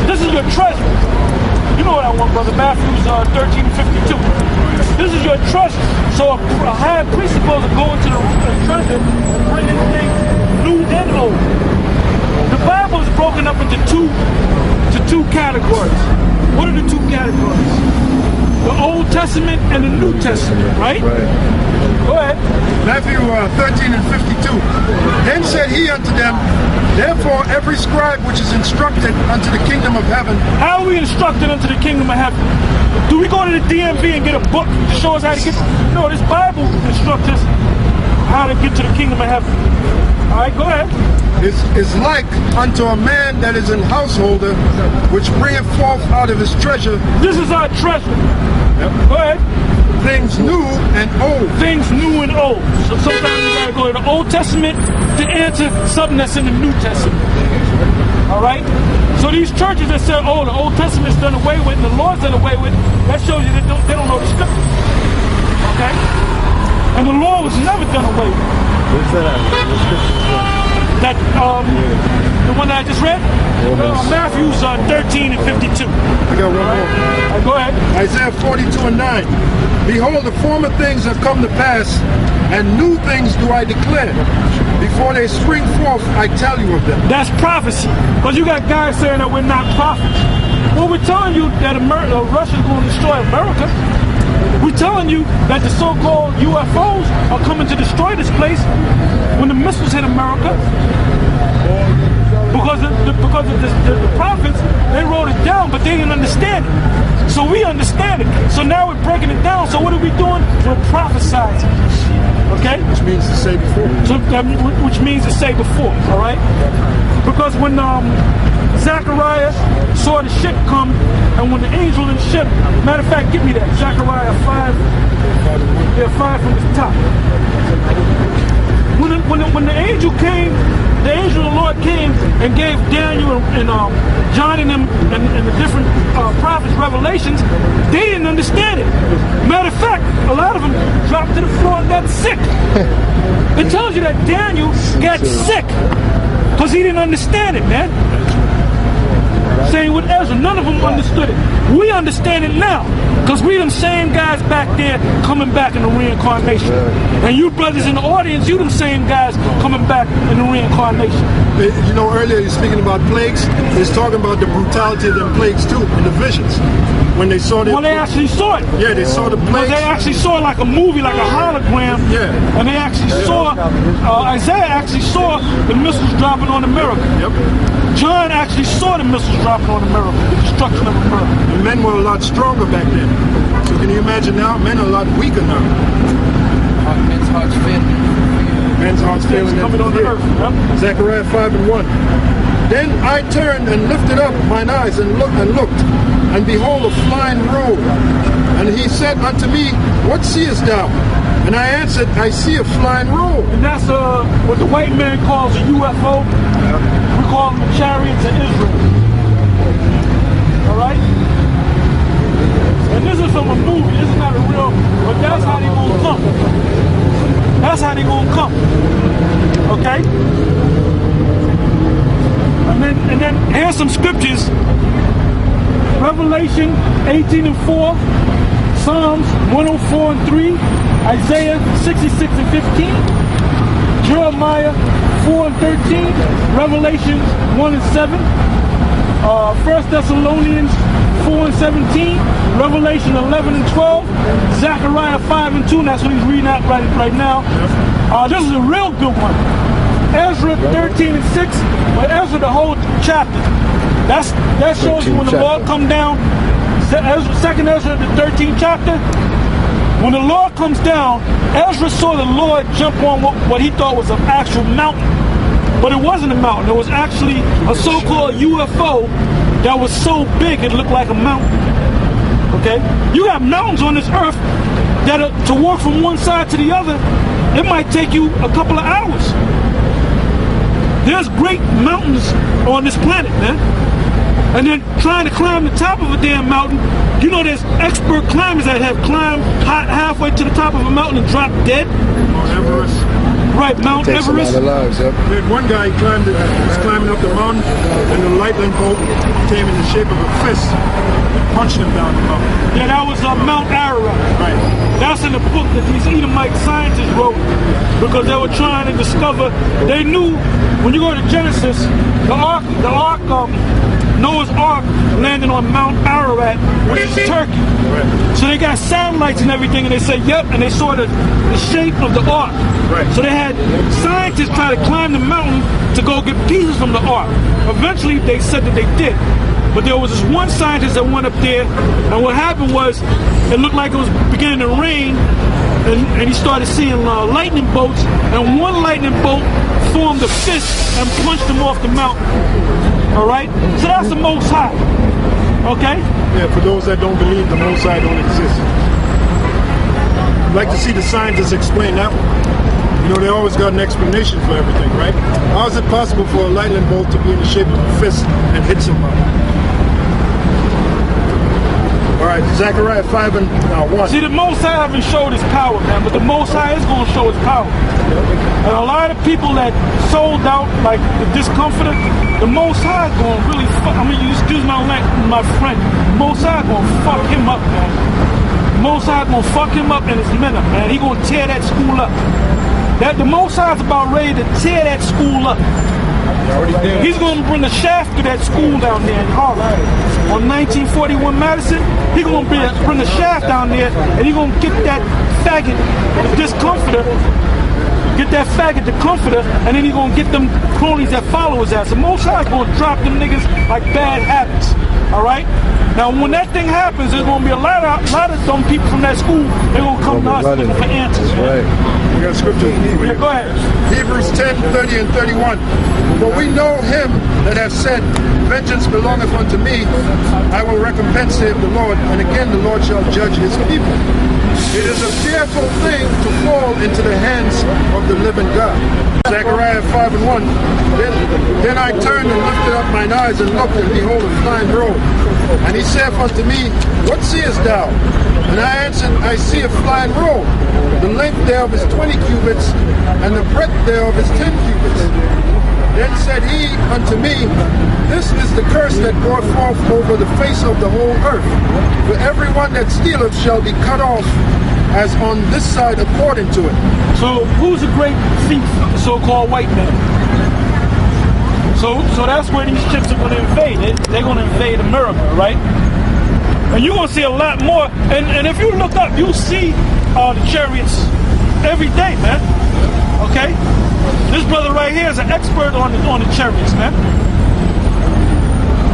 this is your treasure. You know what I want, brother. Matthew 13:52. This is your treasure. So a high priest is supposed to go into the treasure and bring in things new and old. The Bible is broken up into two categories. What are the two categories? The Old Testament and the New Testament, right? Go ahead. Matthew 13:52. Then said he unto them, therefore every scribe which is instructed unto the kingdom of heaven. How are we instructed unto the kingdom of heaven? Do we go to the DMV and get a book to show us how to get? No, this Bible instructs us how to get to the kingdom of heaven. All right, go ahead. Is like unto a man that is an householder, which bringeth forth out of his treasure. This is our treasure. Yep. Go ahead. Things new and old. Things new and old. So sometimes you gotta go to the Old Testament to answer something that's in the New Testament. All right. So these churches that say, "Oh, the Old Testament's done away with, and the Lord's done away with," that shows you that they don't know the scripture. Okay. And the law was never done away with. Where's that at? That the one that I just read, Matthew 13:52. I got one more. Right, go ahead. Isaiah 42:9. Behold, the former things have come to pass, and new things do I declare. Before they spring forth, I tell you of them. That's prophecy. Because you got guys saying that we're not prophets. Well, we're telling you that Russia's going to destroy America. We're telling you that the so-called UFOs are coming to destroy this place when the missiles hit America. Because the prophets, they wrote it down, but they didn't understand it. So we understand it. So now we're breaking it down. So what are we doing? We're prophesizing. Okay? Which means to say before. So, which means to say before, all right? Because when Zechariah saw the ship come, and when the angel in the ship, matter of fact, give me that, Zechariah 5, yeah, 5 from the top. When the angel came, the angel of the Lord came and gave Daniel and John and them and the different prophets revelations, they didn't understand it. Matter of fact, a lot of them dropped to the floor and got sick. It tells you that Daniel got sick because he didn't understand it, man. Same with Ezra, none of them understood it. We understand it now, because we them same guys back there coming back in the reincarnation. And you brothers in the audience, you them same guys coming back in the reincarnation. You know, earlier you're speaking about plagues. It's talking about the brutality of them plagues too, in the visions. When they saw it. Well, they actually saw it. Yeah, they saw the plagues. Well, they actually saw it like a movie, like a hologram. Yeah. And they actually saw, Isaiah actually saw the missiles dropping on America. Yep. John actually saw the missiles dropping on America, the destruction of America. And men were a lot stronger back then. So can you imagine now? Men are a lot weaker now. Men's hearts failing. Men's hearts failing coming on the earth. Yep. Zechariah 5:1. Then I turned and lifted up mine eyes and looked, and behold a flying robe. And he said unto me, what seest thou? And I answered, I see a flying robe. And that's what the white man calls a UFO. We call them the chariots of Israel. Alright? And this is from a movie. This is not a real, but that's how they gonna come. That's how they gonna come. Okay? And then here's some scriptures. Revelation 18:4, Psalms 104:3, Isaiah 66:15, Jeremiah 4:13, Revelation 1:7, 1 Thessalonians 4:17, Revelation 11:12, Zechariah 5:2. That's what he's reading out right now. This is a real good one. Ezra 13:6, but Ezra the whole chapter. That shows you when the Lord come down. Second Ezra, the 13th chapter. When the Lord comes down, Ezra saw the Lord jump on what he thought was an actual mountain. But it wasn't a mountain. It was actually a so-called UFO that was so big it looked like a mountain. Okay? You got mountains on this earth that to walk from one side to the other, it might take you a couple of hours. There's great mountains on this planet, man. And then trying to climb the top of a damn mountain, you know there's expert climbers that have climbed halfway to the top of a mountain and dropped dead. Mount Everest. Right, Mount Takes a lot Everest. of lives, yep. Then one guy was climbing up the mountain, and the lightning bolt came in the shape of a fist and punched him down the mountain. Yeah, that was Mount Ararat. Right. That's in the book that these Edomite scientists wrote because they were trying to discover. They knew when you go to Genesis, Noah's Ark landed on Mount Ararat, which is Turkey. Right. So they got satellites and everything, and they said, yep, and they saw the shape of the ark. Right. So they had scientists try to climb the mountain to go get pieces from the ark. Eventually, they said that they did. But there was this one scientist that went up there, and what happened was, it looked like it was beginning to rain, and he started seeing lightning bolts, and one lightning bolt formed a fist and punched him off the mountain. All right? So that's the Most High. Okay? Yeah, for those that don't believe the Most High don't exist. I'd like to see the scientists explain that one. You know, they always got an explanation for everything, right? How is it possible for a lightning bolt to be in the shape of a fist and hit somebody? All right, Zechariah 5 and 1. See, the Most High haven't showed his power, man, but the Most High is going to show his power. And a lot of people that sold out, like the discomforter, the Most High is going to really fuck. I'm going to excuse my friend. The Most High is going to fuck him up, man. The Most High is going to fuck him up and his men up, man. He going to tear that school up. The Most High is about ready to tear that school up. He's going to bring a shaft to that school down there in Harlem. On 1941 Madison, he's going to bring a shaft down there, and he's going to get that faggot, the discomforter, the comforter, and then he's going to get them cronies that follow his ass. The Most High is going to drop them niggas like bad habits. All right? Now, when that thing happens, there's going to be a lot of dumb people from that school. They're going to come to us looking for answers. Right. We got scripture. Yeah, go ahead. Hebrews 10, 30 and 31. For we know him that hath said, vengeance belongeth unto me, I will recompense, saith the Lord, and again the Lord shall judge his people. It is a fearful thing to fall into the hands of the living God. Zechariah 5 and 1. Then I turned and lifted up mine eyes and looked, and behold, a fine robe. And he saith unto me, what seest thou? And I answered, I see a flying robe. The length thereof is 20 cubits, and the breadth thereof is 10 cubits. Then said he unto me, this is the curse that goeth forth over the face of the whole earth. For every one that stealeth shall be cut off, as on this side according to it. So who's a great thief? The so-called white man. So that's where these chicks are going to invade. They're going to invade America, right? And you're going to see a lot more. And if you look up, you'll see the chariots every day, man. Okay? This brother right here is an expert on the chariots, man.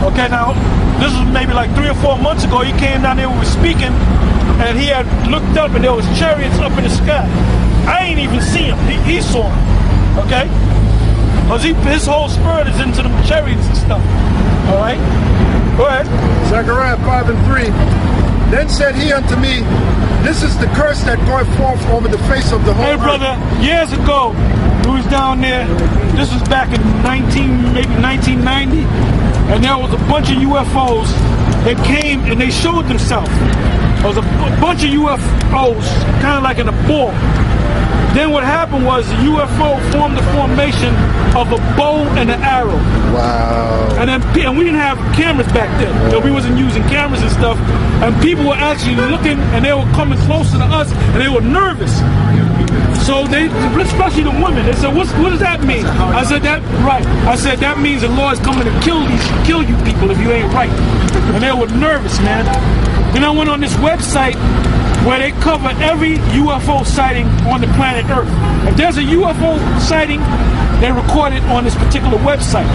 Okay, now, this was maybe like 3 or 4 months ago. He came down there, we were speaking, and he had looked up and there was chariots up in the sky. I ain't even see him. He saw him. Okay? Because his whole spirit is into them chariots and stuff. All right? Go ahead. Zechariah 5 and 3. Then said he unto me, this is the curse that goeth forth over the face of the whole Hey, earth. brother, years ago, we was down there. This was back in maybe 1990. And there was a bunch of UFOs that came and they showed themselves. There was a bunch of UFOs, kind of like in a ball. Then what happened was the UFO formed the formation of a bow and an arrow. Wow. And we didn't have cameras back then. So we wasn't using cameras and stuff. And people were actually looking and they were coming closer to us and they were nervous. So they, especially the women, they said, what does that mean? I said, that means the Lord's coming to kill you people if you ain't right. And they were nervous, man. Then I went on this website where they cover every UFO sighting on the planet Earth. If there's a UFO sighting, they record it on this particular website.